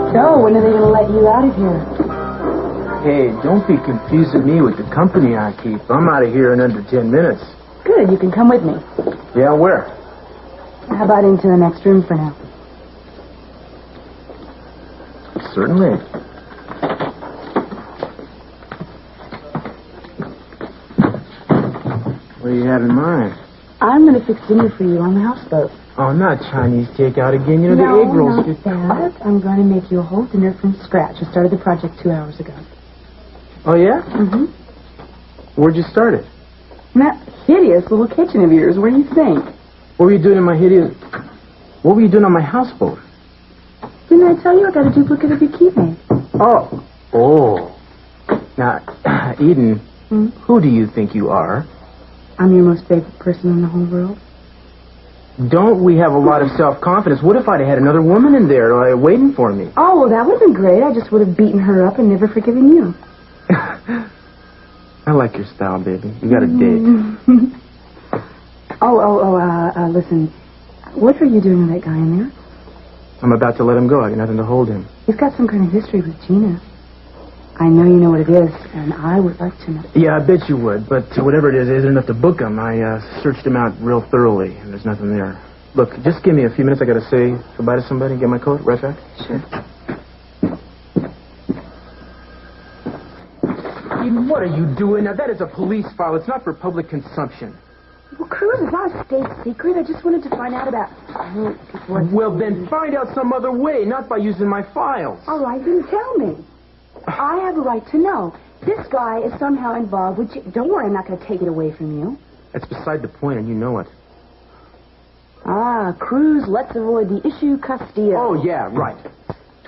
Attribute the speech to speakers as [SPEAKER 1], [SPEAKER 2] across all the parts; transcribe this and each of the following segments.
[SPEAKER 1] So, when are they going to let you out of here?
[SPEAKER 2] Hey, don't be confusing me with the company I keep. I'm out of here in under 10 minutes.
[SPEAKER 1] Good, you can come with me.
[SPEAKER 2] Yeah, where?
[SPEAKER 1] How about into the next room for now?
[SPEAKER 2] Certainly. What do you have in mind?
[SPEAKER 1] I'm going to fix dinner for you on the houseboat.
[SPEAKER 2] Oh, not Chinese takeout again. You know, the egg rolls.
[SPEAKER 1] No, not that. I'm going to make you a whole dinner from scratch. I started the project 2 hours ago.
[SPEAKER 2] Oh, yeah?
[SPEAKER 1] Mm-hmm.
[SPEAKER 2] Where'd you start it?
[SPEAKER 1] In that hideous little kitchen of yours. Where do you think?
[SPEAKER 2] What were you doing in my hideous... What were you doing on my houseboat?
[SPEAKER 1] Didn't I tell you I got a duplicate of your key made?
[SPEAKER 2] Oh. Oh. Now, Eden, who do you think you are?
[SPEAKER 1] I'm your most favorite person in the whole world.
[SPEAKER 2] Don't we have a lot of self-confidence? What if I'd had another woman in there waiting for me?
[SPEAKER 1] Oh, well, that would have been great. I just would have beaten her up and never forgiven you.
[SPEAKER 2] I like your style, baby. You got a date.
[SPEAKER 1] Listen. What are you doing with that guy in there?
[SPEAKER 2] I'm about to let him go. I got nothing to hold him.
[SPEAKER 1] He's got some kind of history with Gina. I know you know what it is, and I would like to know.
[SPEAKER 2] Yeah, I bet you would, but whatever it is, it isn't enough to book him. I searched him out real thoroughly, and there's nothing there. Look, just give me a few minutes. I got to say goodbye to somebody and get my coat. Right back?
[SPEAKER 1] Sure.
[SPEAKER 2] Eden, what are you doing? Now, that is a police file. It's not for public consumption.
[SPEAKER 1] Well, Cruz, it's not a state secret. I just wanted to find out about...
[SPEAKER 2] Well, then find out some other way, not by using my files.
[SPEAKER 1] All right, then tell me. I have a right to know. This guy is somehow involved with... Don't worry, I'm not going to take it away from you.
[SPEAKER 2] That's beside the point, and you know it.
[SPEAKER 1] Ah, Cruz, let's avoid the issue Castillo.
[SPEAKER 2] Oh, yeah, right.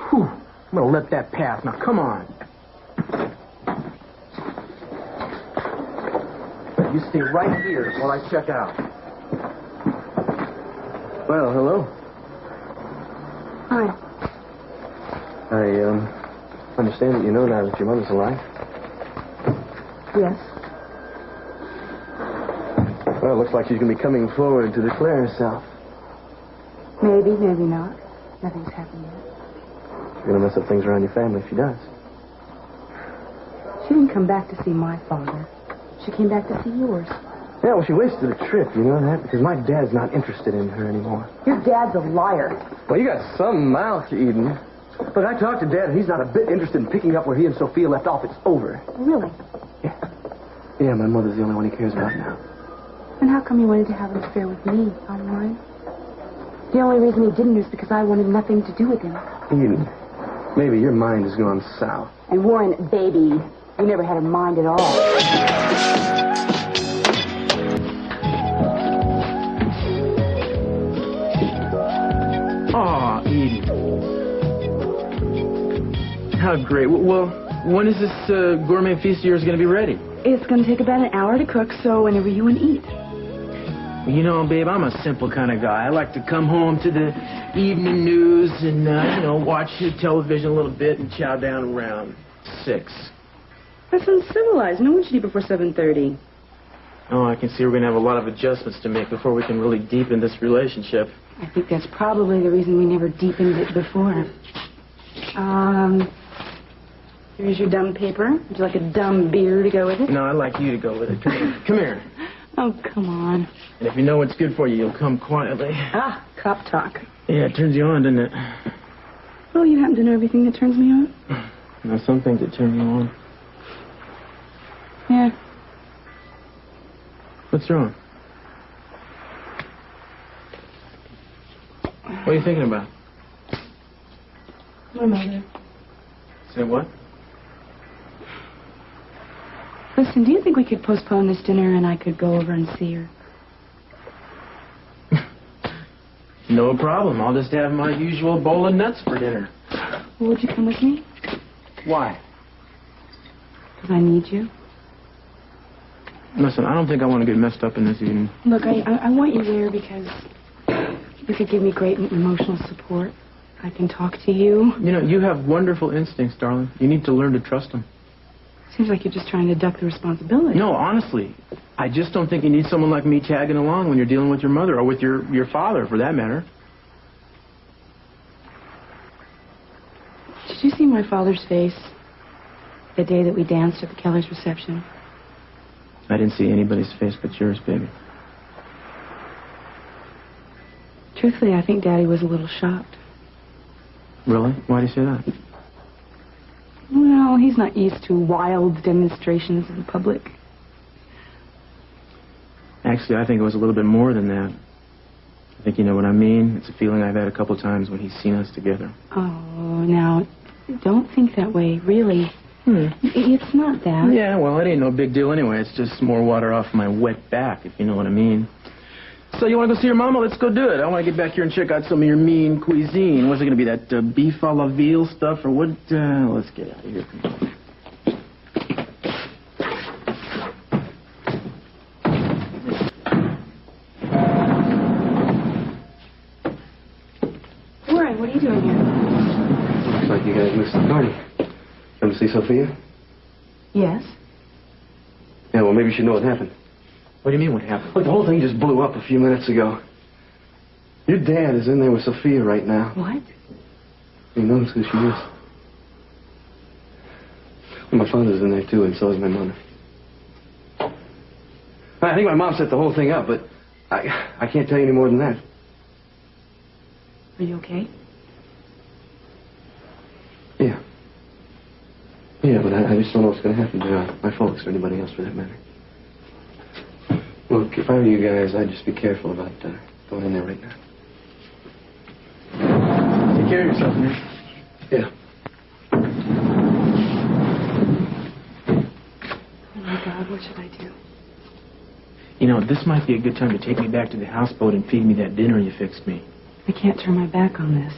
[SPEAKER 2] Whew. I'm going to let that pass. Now, come on. You stay right here while I check out. Well, hello.
[SPEAKER 1] Hi.
[SPEAKER 2] I understand that you know now that your mother's alive.
[SPEAKER 1] Yes.
[SPEAKER 2] Well, it looks like she's going to be coming forward to declare herself.
[SPEAKER 1] Maybe, maybe not. Nothing's happened yet.
[SPEAKER 2] She's going to mess up things around your family if she does.
[SPEAKER 1] She didn't come back to see my father. She came back to see yours.
[SPEAKER 2] Yeah, well, she wasted a trip, you know that? Because my dad's not interested in her anymore.
[SPEAKER 1] Your dad's a liar.
[SPEAKER 2] Well, you got some mouth, Eden. Look, I talked to Dad, and he's not a bit interested in picking up where he and Sophia left off. It's over.
[SPEAKER 1] Really?
[SPEAKER 2] Yeah. Yeah, my mother's the only one he cares about now.
[SPEAKER 1] And how come he wanted to have an affair with me, on mine? The only reason he didn't is because I wanted nothing to do with him.
[SPEAKER 2] Eden, maybe your mind has gone south.
[SPEAKER 1] And Warren, baby, you never had a mind at all.
[SPEAKER 2] Aw, Eden. How great. Well, when is this gourmet feast of yours going to be ready?
[SPEAKER 1] It's going to take about an hour to cook, so whenever you want to eat.
[SPEAKER 2] You know, babe, I'm a simple kind of guy. I like to come home to the evening news and, watch the television a little bit and chow down around 6.
[SPEAKER 1] That's uncivilized. No one should eat before 7:30.
[SPEAKER 2] Oh, I can see we're going to have a lot of adjustments to make before we can really deepen this relationship.
[SPEAKER 1] I think that's probably the reason we never deepened it before. Here's your dumb paper. Would you like a dumb beer to go with it?
[SPEAKER 2] No, I'd like you to go with it. Come here. Come here.
[SPEAKER 1] Oh, come on.
[SPEAKER 2] And if you know what's good for you, you'll come quietly.
[SPEAKER 1] Ah, cop talk.
[SPEAKER 2] Yeah, it turns you on, doesn't it?
[SPEAKER 1] Well, you happen to know everything that turns me on?
[SPEAKER 2] There's some things that turn you on.
[SPEAKER 1] Yeah.
[SPEAKER 2] What's wrong? What are you thinking about?
[SPEAKER 1] My mother.
[SPEAKER 2] Say what?
[SPEAKER 1] Listen, do you think we could postpone this dinner and I could go over and see her?
[SPEAKER 2] No problem. I'll just have my usual bowl of nuts for dinner.
[SPEAKER 1] Well, would you come with me?
[SPEAKER 2] Why?
[SPEAKER 1] Because I need you.
[SPEAKER 2] Listen, I don't think I want to get messed up in this evening.
[SPEAKER 1] Look, I want you there because you could give me great emotional support. I can talk to you.
[SPEAKER 2] You know, you have wonderful instincts, darling. You need to learn to trust them.
[SPEAKER 1] Seems like you're just trying to duck the responsibility.
[SPEAKER 2] No, honestly. I just don't think you need someone like me tagging along when you're dealing with your mother or with your father, for that matter.
[SPEAKER 1] Did you see my father's face the day that we danced at the Keller's reception?
[SPEAKER 2] I didn't see anybody's face but yours, baby.
[SPEAKER 1] Truthfully, I think Daddy was a little shocked.
[SPEAKER 2] Really? Why do you say that?
[SPEAKER 1] Well, he's not used to wild demonstrations in public.
[SPEAKER 2] Actually, I think it was a little bit more than that. I think you know what I mean. It's a feeling I've had a couple times when he's seen us together.
[SPEAKER 1] Oh, now, don't think that way, really. It's not that.
[SPEAKER 2] Yeah, well, it ain't no big deal anyway. It's just more water off my wet back, if you know what I mean. So you want to go see your mama? Let's go do it. I want to get back here and check out some of your mean cuisine. What's it going to be, that beef a la veal stuff or what? Let's get out of here. Come on.
[SPEAKER 1] Warren, what are you doing here?
[SPEAKER 3] Looks like you guys missed the party. Come to see Sophia?
[SPEAKER 1] Yes.
[SPEAKER 3] Yeah, well, maybe you should know what happened.
[SPEAKER 2] What do you mean, what happened?
[SPEAKER 3] Look, the whole thing just blew up a few minutes ago. Your dad is in there with Sophia right now.
[SPEAKER 1] What?
[SPEAKER 3] You notice who she is. And my father's in there, too, and so is my mother. I think my mom set the whole thing up, but I can't tell you any more than that.
[SPEAKER 1] Are you okay?
[SPEAKER 3] Yeah. Yeah, but I just don't know what's going to happen to my folks or anybody else for that matter. Look, if I were you guys, I'd just be careful about going in there right now.
[SPEAKER 2] Take care of yourself, man.
[SPEAKER 3] Yeah.
[SPEAKER 1] Oh, my God, what should I do?
[SPEAKER 2] You know, this might be a good time to take me back to the houseboat and feed me that dinner you fixed me.
[SPEAKER 1] I can't turn my back on this.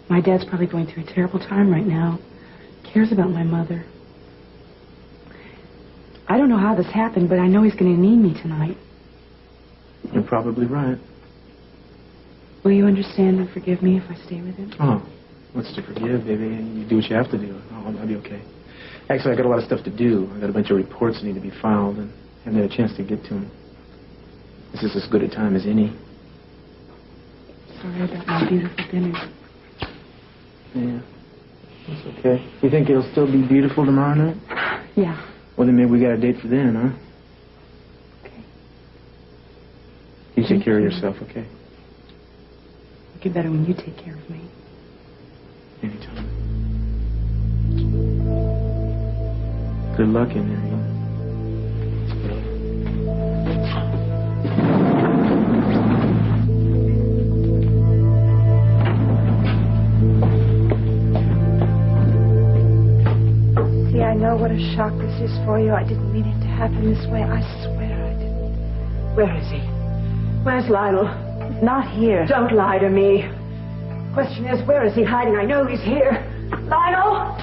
[SPEAKER 1] My dad's probably going through a terrible time right now. Cares about my mother. I don't know how this happened, but I know he's going to need me tonight.
[SPEAKER 2] You're probably right.
[SPEAKER 1] Will you understand and forgive me if I stay with him?
[SPEAKER 2] Oh, what's to forgive, baby? You do what you have to do. Oh, I'll be okay. Actually, I got a lot of stuff to do. I got a bunch of reports that need to be filed, and haven't had a chance to get to them. This is as good a time as any.
[SPEAKER 1] Sorry about my beautiful dinner.
[SPEAKER 2] Yeah, that's okay. You think it'll still be beautiful tomorrow night?
[SPEAKER 1] Yeah.
[SPEAKER 2] Well, then maybe we got a date for then, huh?
[SPEAKER 1] Okay.
[SPEAKER 2] You take care of yourself, okay?
[SPEAKER 1] It'll get better when you take care of me.
[SPEAKER 2] Anytime. Good luck in there, you know.
[SPEAKER 4] See, I know what a shock this is for you. I didn't mean it to happen this way. I swear I didn't. Where is he? Where's Lionel? He's not here. Don't lie to me. Question is, where is he hiding? I know he's here. Lionel!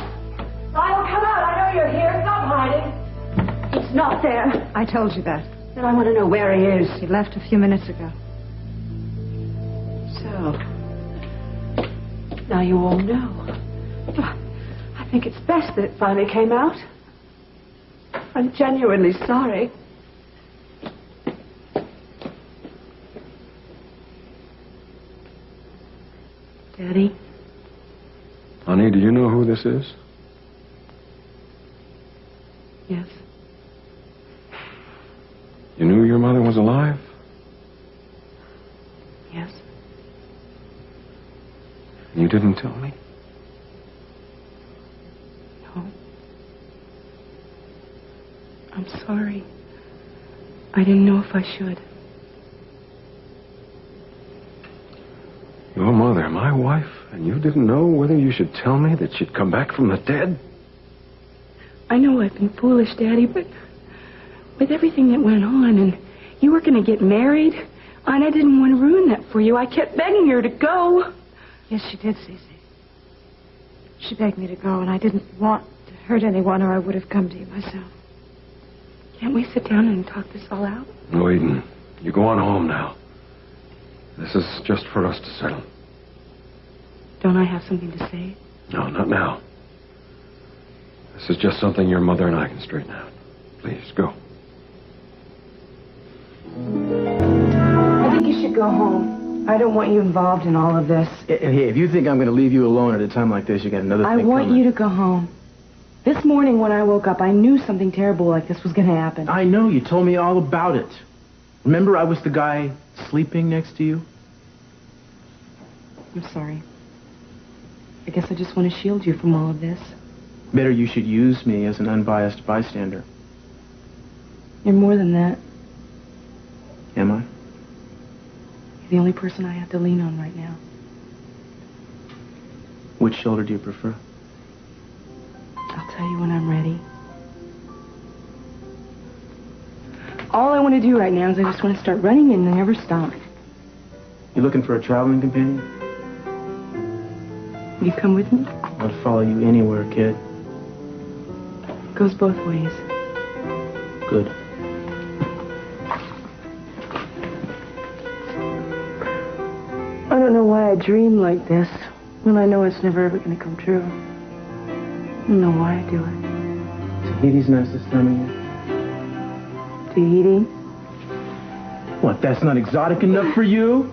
[SPEAKER 4] Lionel, come out. I know you're here. Stop hiding. He's not there.
[SPEAKER 5] I told you that.
[SPEAKER 4] Then I want to know where he is.
[SPEAKER 5] He left a few minutes ago.
[SPEAKER 4] So, now you all know. I think it's best that it finally came out. I'm genuinely sorry.
[SPEAKER 1] Daddy?
[SPEAKER 6] Honey, do you know who this is?
[SPEAKER 1] Yes.
[SPEAKER 6] You knew your mother was alive?
[SPEAKER 1] Yes.
[SPEAKER 6] And you didn't tell me?
[SPEAKER 1] No. I'm sorry. I didn't know if I should.
[SPEAKER 6] Your mother, my wife, and you didn't know whether you should tell me that she'd come back from the dead?
[SPEAKER 1] I know I've been foolish, Daddy, but with everything that went on, and you were going to get married, and I didn't want to ruin that for you. I kept begging her to go.
[SPEAKER 5] Yes, she did, Cece. She begged me to go, and I didn't want to hurt anyone, or I would have come to you myself.
[SPEAKER 1] Can't we sit down and talk this all out?
[SPEAKER 6] No, Eden. You go on home now. This is just for us to settle.
[SPEAKER 1] Don't I have something to say?
[SPEAKER 6] No, not now. This is just something your mother and I can straighten out. Please, go.
[SPEAKER 4] I think you should go home.
[SPEAKER 1] I don't want you involved in all of this.
[SPEAKER 2] Hey, if you think I'm going to leave you alone at a time like this, you got another thing
[SPEAKER 1] I want
[SPEAKER 2] coming.
[SPEAKER 1] you to go home. This morning when I woke up, I knew something terrible like this was going to happen.
[SPEAKER 2] I know. You told me all about it. Remember I was the guy sleeping next to you?
[SPEAKER 1] I'm sorry. I guess I just want to shield you from all of this.
[SPEAKER 2] Better you should use me as an unbiased bystander.
[SPEAKER 1] You're more than that.
[SPEAKER 2] Am I?
[SPEAKER 1] You're the only person I have to lean on right now.
[SPEAKER 2] Which shoulder do you prefer?
[SPEAKER 1] I'll tell you when I'm ready. All I want to do right now is I just want to start running and never stop.
[SPEAKER 2] You looking for a traveling companion?
[SPEAKER 1] Will you come with me?
[SPEAKER 2] I'll follow you anywhere, kid.
[SPEAKER 1] Goes both ways.
[SPEAKER 2] Good.
[SPEAKER 1] I don't know why I dream like this when I know it's never ever going to come true. I don't know why I do it.
[SPEAKER 2] Tahiti's nice this time of year.
[SPEAKER 1] Tahiti?
[SPEAKER 2] What, that's not exotic enough for you?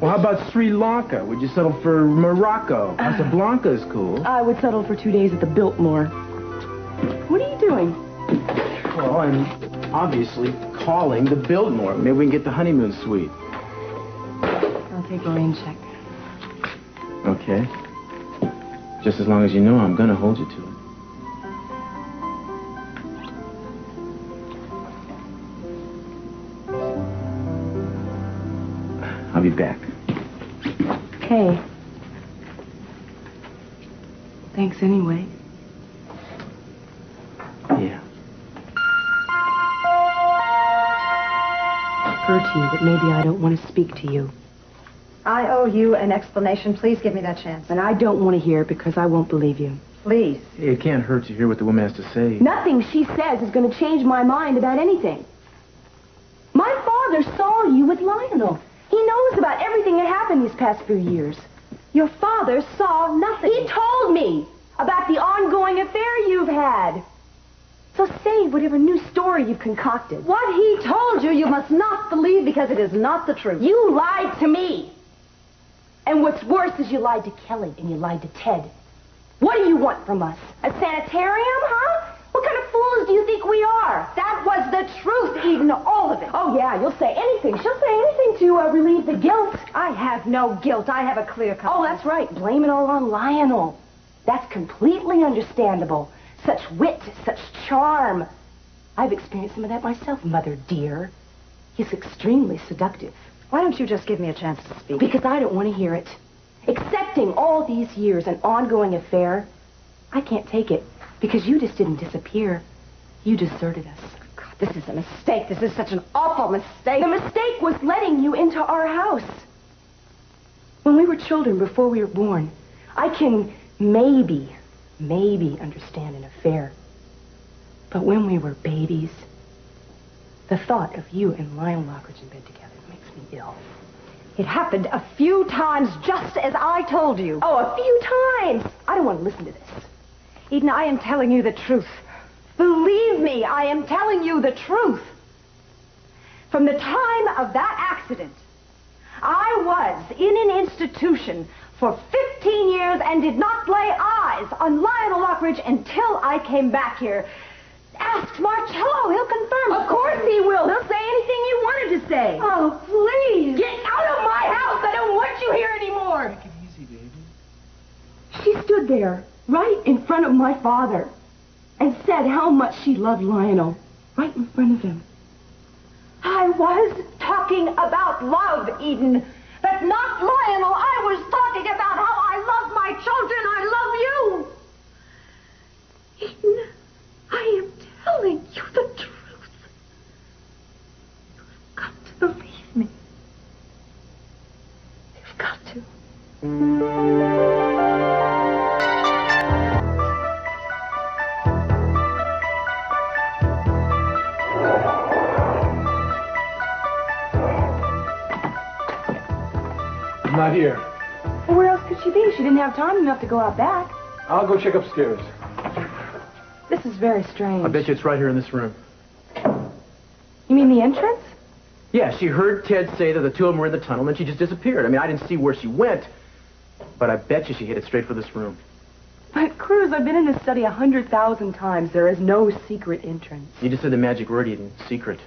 [SPEAKER 2] Well, how about Sri Lanka? Would you settle for Morocco? Casablanca is cool.
[SPEAKER 1] I would settle for 2 days at the Biltmore. What are you doing?
[SPEAKER 2] Well, I'm obviously calling the Biltmore. Maybe we can get the honeymoon suite.
[SPEAKER 1] I'll take a rain check.
[SPEAKER 2] Okay. Just as long as you know I'm gonna hold you to it. I'll be back.
[SPEAKER 1] Okay. Thanks anyway.
[SPEAKER 2] Yeah.
[SPEAKER 1] Occurred to you that maybe I don't want to speak to you.
[SPEAKER 5] I owe you an explanation. Please give me that chance.
[SPEAKER 1] And I don't want to hear it because I won't believe you.
[SPEAKER 5] Please.
[SPEAKER 2] It can't hurt to hear what the woman has to say.
[SPEAKER 1] Nothing she says is going to change my mind about anything. My father saw you with Lionel. He knows about everything that happened these past few years.
[SPEAKER 5] Your father saw nothing.
[SPEAKER 1] He told me about the ongoing affair you've had. So say whatever new story you've concocted.
[SPEAKER 5] What he told you, you must not believe because it is not the truth.
[SPEAKER 1] You lied to me. And what's worse is you lied to Kelly and you lied to Ted. What do you want from us? A sanitarium, huh? What kind of fools do you think we are?
[SPEAKER 5] That was the truth, Eden, all of it.
[SPEAKER 1] Oh, yeah, you'll say anything. She'll say anything to relieve the guilt.
[SPEAKER 5] I have no guilt. I have a clear conscience.
[SPEAKER 1] Oh, that's right. Blame it all on Lionel. That's completely understandable. Such wit, such charm. I've experienced some of that myself, Mother dear. He's extremely seductive.
[SPEAKER 5] Why don't you just give me a chance to speak?
[SPEAKER 1] Because I don't want to hear it. Accepting all these years an ongoing affair, I can't take it. Because you just didn't disappear. You deserted us.
[SPEAKER 5] God, this is a mistake. This is such an awful mistake.
[SPEAKER 1] The mistake was letting you into our house. When we were children, before we were born, I can maybe understand an affair. But when we were babies, the thought of you and Lionel Lockridge in bed together makes me ill.
[SPEAKER 5] It happened a few times just as I told you.
[SPEAKER 1] Oh, a few times. I don't want to listen to this.
[SPEAKER 5] Eden, I am telling you the truth. Believe me, I am telling you the truth. From the time of that accident, I was in an institution for 15 years and did not lay eyes on Lionel Lockridge until I came back here. Ask Marcello, he'll confirm.
[SPEAKER 1] Of course he will. He'll say anything you wanted to say.
[SPEAKER 5] Oh, please.
[SPEAKER 1] Get out of my house. I don't want you here anymore.
[SPEAKER 2] Take it easy, baby.
[SPEAKER 1] She stood there, right in front of my father, and said how much she loved Lionel, right in front of him.
[SPEAKER 5] I was talking about love, Eden. But not Lionel. I was talking about how I love my children. I love you. Eden, I am telling you the truth. You've got to believe me. You've got to.
[SPEAKER 6] Not here.
[SPEAKER 1] Well, where else could she be? She didn't have time enough to go out back.
[SPEAKER 6] I'll go check upstairs.
[SPEAKER 1] This is very strange.
[SPEAKER 2] I bet you it's right here in this room.
[SPEAKER 1] You mean the entrance?
[SPEAKER 2] Yeah, she heard Ted say that the two of them were in the tunnel, and then she just disappeared. I mean, I didn't see where she went, but I bet you she headed straight for this room.
[SPEAKER 1] But, Cruz, I've been in this study 100,000 times. There is no secret entrance.
[SPEAKER 2] You just said the magic word, Eden. Secret.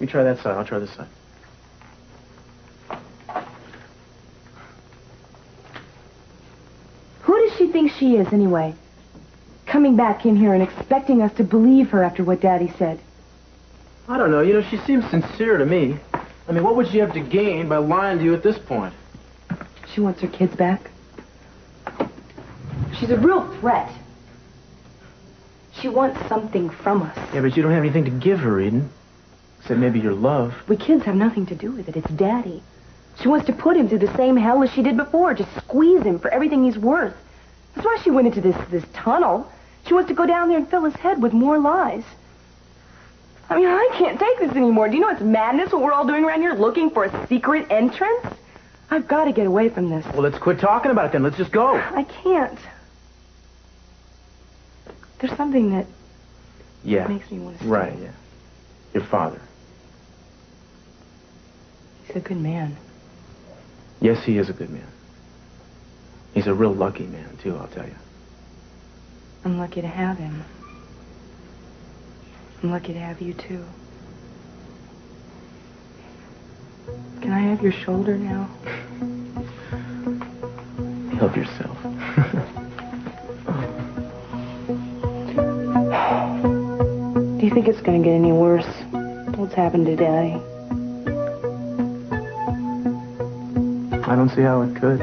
[SPEAKER 2] You try that side. I'll try this side.
[SPEAKER 1] Who does she think she is, anyway? Coming back in here and expecting us to believe her after what Daddy said.
[SPEAKER 2] I don't know. You know, she seems sincere to me. I mean, what would she have to gain by lying to you at this point?
[SPEAKER 1] She wants her kids back. She's a real threat. She wants something from us.
[SPEAKER 2] Yeah, but you don't have anything to give her, Eden. Except maybe your love.
[SPEAKER 1] We kids have nothing to do with it. It's Daddy. She wants to put him through the same hell as she did before. Just squeeze him for everything he's worth. That's why she went into this tunnel. She wants to go down there and fill his head with more lies. I mean, I can't take this anymore. Do you know it's madness what we're all doing around here? Looking for a secret entrance? I've got to get away from this.
[SPEAKER 2] Well, let's quit talking about it then. Let's just go.
[SPEAKER 1] I can't. There's something that makes me want to stay.
[SPEAKER 2] Right, yeah. Your father.
[SPEAKER 1] He's a good man.
[SPEAKER 2] Yes, he is a good man. He's a real lucky man, too, I'll tell you.
[SPEAKER 1] I'm lucky to have him. I'm lucky to have you, too. Can I have your shoulder now?
[SPEAKER 2] Help yourself.
[SPEAKER 1] Do you think it's going to get any worse? What's happened to Daddy?
[SPEAKER 2] I don't see how it could.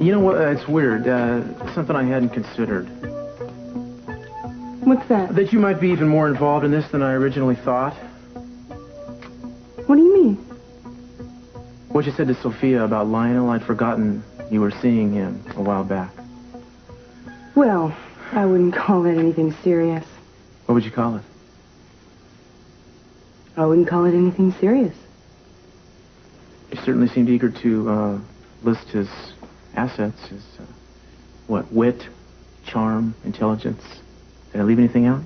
[SPEAKER 2] You know what? It's weird. Something I hadn't considered.
[SPEAKER 1] What's that?
[SPEAKER 2] That you might be even more involved in this than I originally thought.
[SPEAKER 1] What do you mean?
[SPEAKER 2] What you said to Sophia about Lionel, I'd forgotten you were seeing him a while back.
[SPEAKER 1] Well, I wouldn't call that anything serious.
[SPEAKER 2] What would you call it?
[SPEAKER 1] I wouldn't call it anything serious.
[SPEAKER 2] You certainly seemed eager to list his assets, his, wit, charm, intelligence. Did I leave anything out?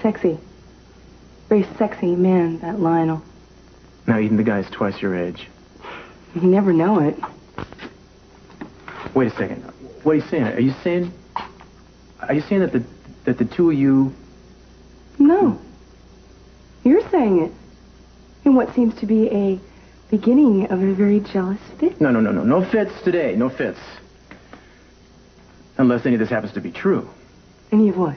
[SPEAKER 1] Sexy. Very sexy man, that Lionel.
[SPEAKER 2] Now, Eden, the guy's twice your age.
[SPEAKER 1] You never know it.
[SPEAKER 2] Wait a second. What are you saying? Are you saying that the two of you...
[SPEAKER 1] No. You're saying it. In what seems to be a beginning of a very jealous fit.
[SPEAKER 2] No. No fits today. No fits. Unless any of this happens to be true.
[SPEAKER 1] Any of what?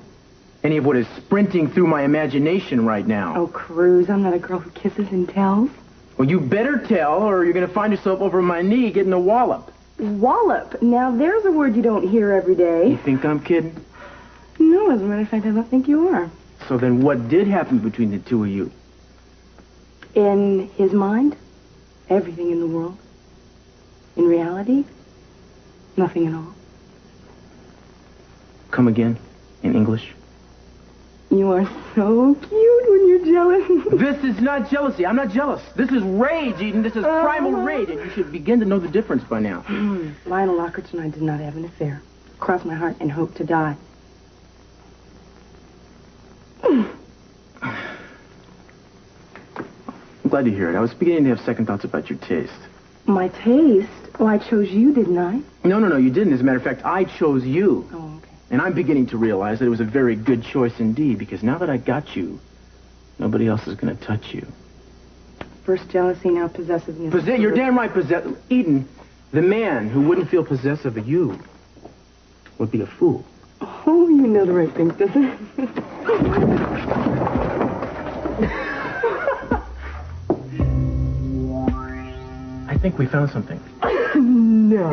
[SPEAKER 2] Any of what is sprinting through my imagination right now.
[SPEAKER 1] Oh, Cruz, I'm not a girl who kisses and tells.
[SPEAKER 2] Well, you better tell, or you're going to find yourself over my knee getting a wallop.
[SPEAKER 1] Wallop? Now, there's a word you don't hear every day.
[SPEAKER 2] You think I'm kidding?
[SPEAKER 1] No, as a matter of fact, I don't think you are.
[SPEAKER 2] So then what did happen between the two of you?
[SPEAKER 1] In his mind, everything in the world. In reality, nothing at all.
[SPEAKER 2] Come again, in English.
[SPEAKER 1] You are so cute when you're jealous.
[SPEAKER 2] This is not jealousy. I'm not jealous. This is rage, Eden. This is primal rage, and you should begin to know the difference by now.
[SPEAKER 1] Lionel Lockhart and I did not have an affair. Cross my heart and hope to die.
[SPEAKER 2] I'm glad to hear it. I was beginning to have second thoughts about your taste.
[SPEAKER 1] My taste? Oh, I chose you, didn't I?
[SPEAKER 2] No, you didn't. As a matter of fact, I chose you.
[SPEAKER 1] Oh, okay.
[SPEAKER 2] And I'm beginning to realize that it was a very good choice indeed, because now that I got you, nobody else is going to touch you.
[SPEAKER 1] First jealousy, now possessiveness.
[SPEAKER 2] You're damn right, Eden, the man who wouldn't feel possessive of you would be a fool.
[SPEAKER 1] Oh, you know the right things, doesn't it?
[SPEAKER 2] I think we found something.
[SPEAKER 1] No.